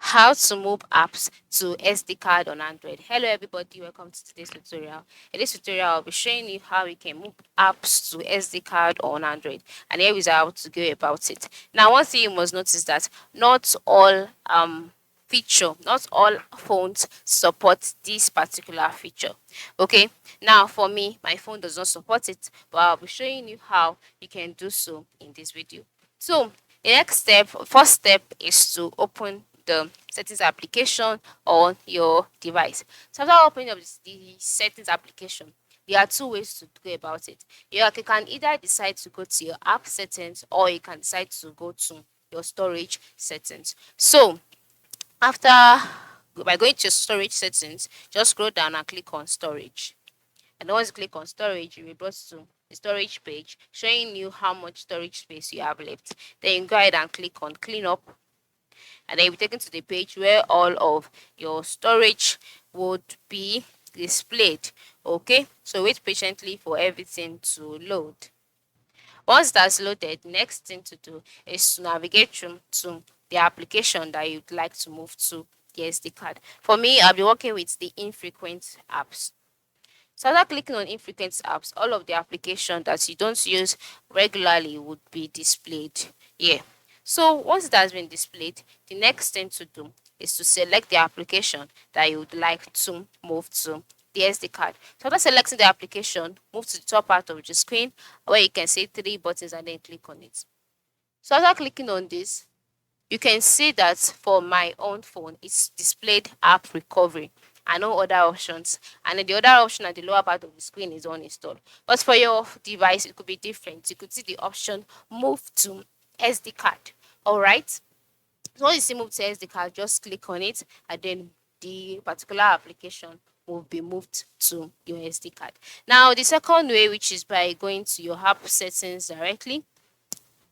how to move apps to SD card on Android. Hello everybody, welcome to today's tutorial. In this tutorial, I'll be showing you how you can move apps to SD card on Android, and here is how to go about it. Now, one thing you must notice that not all not all phones support this particular feature. Okay, now for me, my phone does not support it, but I'll be showing you how you can do so in this video. So the first step is to open the settings application on your device. So after opening up the settings application, there are two ways to go about it. You can either decide to go to your app settings, or you can decide to go to your storage settings. So after by going to storage settings, just scroll down and click on storage. And once you click on storage, you'll be brought to the storage page showing you how much storage space you have left. Then you go ahead and click on clean up, and then you'll be taken to the page where all of your storage would be displayed. Okay, so wait patiently for everything to load. Once that's loaded, next thing to do is to navigate through to the application that you'd like to move to the SD card. For me, I'll be working with the infrequent apps. So after clicking on infrequent apps, all of the applications that you don't use regularly would be displayed here. So once it has been displayed, the next thing to do is to select the application that you would like to move to the SD card. So after selecting the application, move to the top part of the screen where you can see three buttons and then click on it. So after clicking on this, you can see that for my own phone, it's displayed app recovery and no other options. And then the other option at the lower part of the screen is uninstalled. But for your device, it could be different. You could see the option move to SD card. All right. So once you see move to SD card, just click on it, and then the particular application will be moved to your SD card. Now, the second way, which is by going to your app settings directly.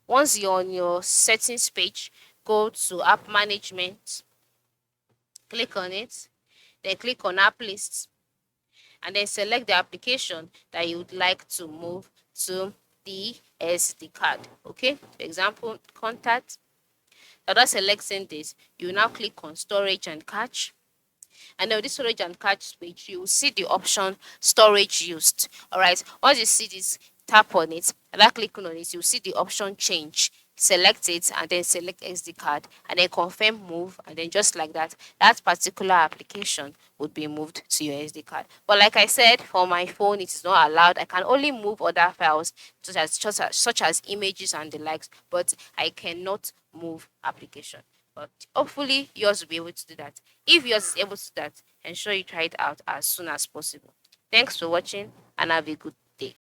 Once you're on your settings page, go to app management, click on it, then click on app lists, and then select the application that you would like to move to the SD card. Okay, for example, contact. After selecting this, you now click on storage and cache. And then with this storage and cache page, you will see the option storage used. All right, once you see this, tap on it, and after clicking on it, you'll see the option change. Select it and then select SD card and then confirm move, and then just like that, that particular application would be moved to your SD card. But like I said, for my phone, it is not allowed. I can only move other files such as images and the likes, but I cannot move application. But hopefully yours will be able to do that. If yours is able to do that, ensure you try it out as soon as possible. Thanks for watching and have a good